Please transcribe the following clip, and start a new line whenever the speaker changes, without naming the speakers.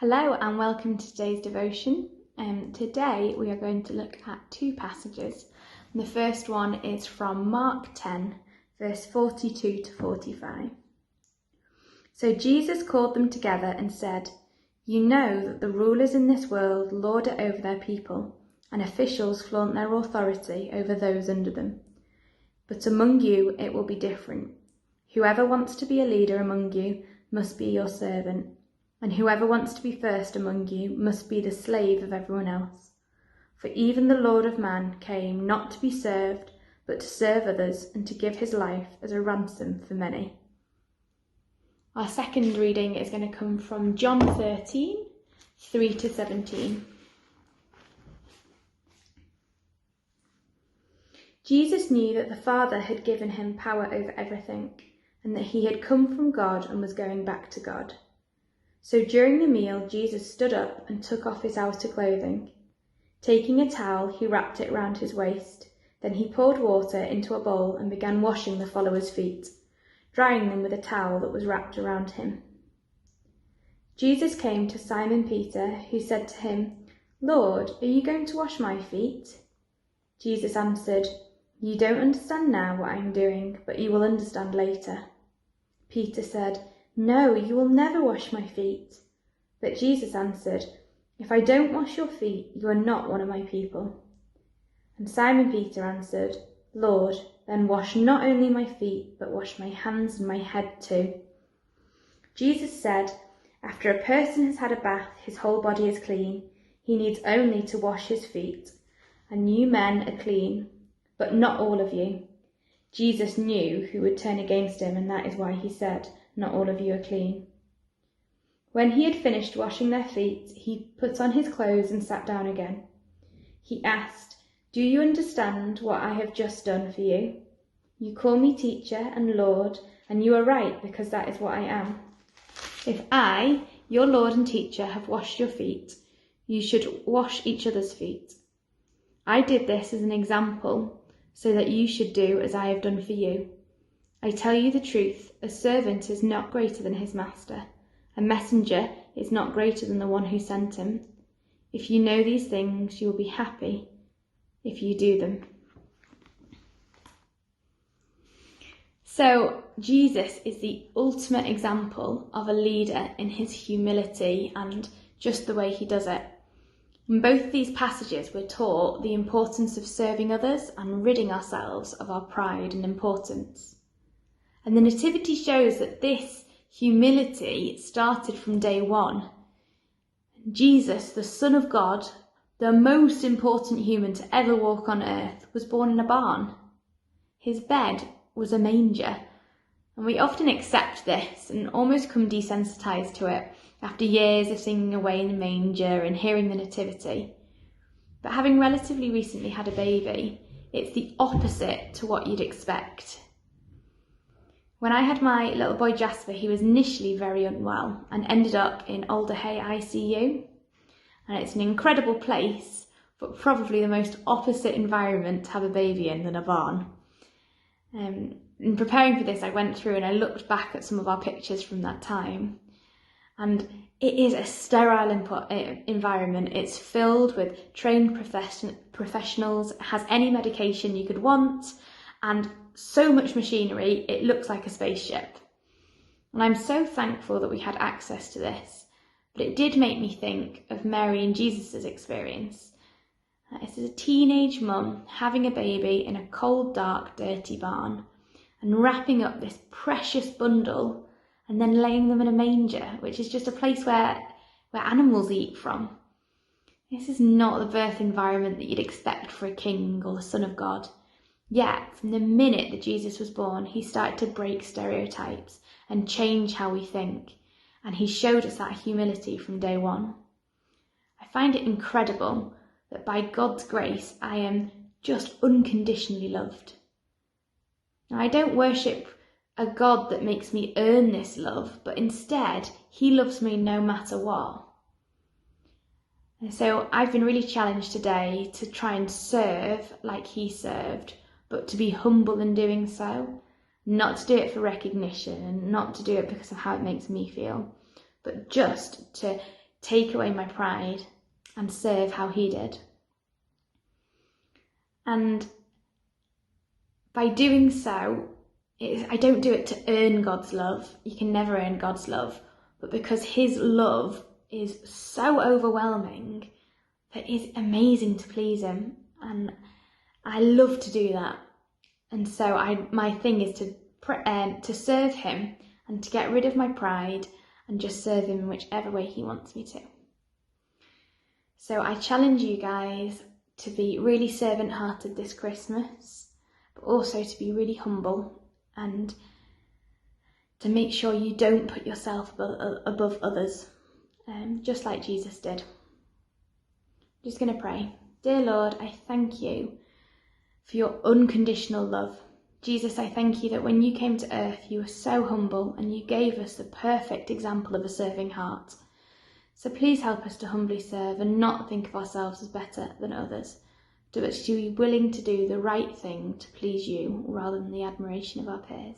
Hello and welcome to today's devotion. Today we are going to look at two passages. The first one is from Mark 10, verse 42 to 45. So Jesus called them together and said, "You know that the rulers in this world lord it over their people, and officials flaunt their authority over those under them. But among you it will be different. Whoever wants to be a leader among you must be your servant. And whoever wants to be first among you must be the slave of everyone else. For even the Lord of Man came not to be served, but to serve others and to give his life as a ransom for many." Our second reading is going to come from John 13, 3 to 17. Jesus knew that the Father had given him power over everything, and that he had come from God and was going back to God. So during the meal, Jesus stood up and took off his outer clothing. Taking a towel, he wrapped it round his waist. Then he poured water into a bowl and began washing the followers' feet, drying them with a towel that was wrapped around him. Jesus came to Simon Peter, who said to him, "Lord, are you going to wash my feet?" Jesus answered, "You don't understand now what I am doing, but you will understand later." Peter said, "No, you will never wash my feet." But Jesus answered, "If I don't wash your feet, you are not one of my people." And Simon Peter answered, "Lord, then wash not only my feet, but wash my hands and my head too." Jesus said, "After a person has had a bath, his whole body is clean. He needs only to wash his feet. And you men are clean, but not all of you." Jesus knew who would turn against him, and that is why he said, "Not all of you are clean." When he had finished washing their feet, he put on his clothes and sat down again. He asked, "Do you understand what I have just done for you? You call me teacher and Lord, and you are right, because that is what I am. If I, your Lord and teacher, have washed your feet, you should wash each other's feet. I did this as an example, so that you should do as I have done for you. I tell you the truth, a servant is not greater than his master. A messenger is not greater than the one who sent him. If you know these things, you will be happy if you do them." So Jesus is the ultimate example of a leader in his humility and just the way he does it. In both these passages, we're taught the importance of serving others and ridding ourselves of our pride and importance. And the Nativity shows that this humility started from day one. Jesus, the Son of God, the most important human to ever walk on earth, was born in a barn. His bed was a manger. And we often accept this and almost come desensitised to it after years of singing Away in the Manger and hearing the Nativity. But having relatively recently had a baby, it's the opposite to what you'd expect. When I had my little boy Jasper, he was initially very unwell and ended up in Alder Hey ICU. And it's an incredible place, but probably the most opposite environment to have a baby in than a barn. In preparing for this, I went through and I looked back at some of our pictures from that time. And it is a sterile environment. It's filled with trained professionals, it has any medication you could want, and so much machinery, it looks like a spaceship. And I'm so thankful that we had access to this, but it did make me think of Mary and Jesus' experience. As a teenage mum having a baby in a cold, dark, dirty barn and wrapping up this precious bundle and then laying them in a manger, which is just a place where animals eat from. This is not the birth environment that you'd expect for a king or the Son of God. Yet, from the minute that Jesus was born, he started to break stereotypes and change how we think. And he showed us that humility from day one. I find it incredible that by God's grace, I am just unconditionally loved. Now, I don't worship a God that makes me earn this love, but instead, he loves me no matter what. And so I've been really challenged today to try and serve like he served, but to be humble in doing so, not to do it for recognition and not to do it because of how it makes me feel, but just to take away my pride and serve how he did. And by doing so, I don't do it to earn God's love. You can never earn God's love. But because his love is so overwhelming that it's amazing to please him. And I love to do that. And so my thing is to serve him and to get rid of my pride and just serve him in whichever way he wants me to. So I challenge you guys to be really servant-hearted this Christmas, but also to be really humble and to make sure you don't put yourself above others, just like Jesus did. I'm just going to pray. Dear Lord, I thank you for your unconditional love. Jesus, I thank you that when you came to earth, you were so humble and you gave us the perfect example of a serving heart. So please help us to humbly serve and not think of ourselves as better than others, but to be willing to do the right thing to please you rather than the admiration of our peers.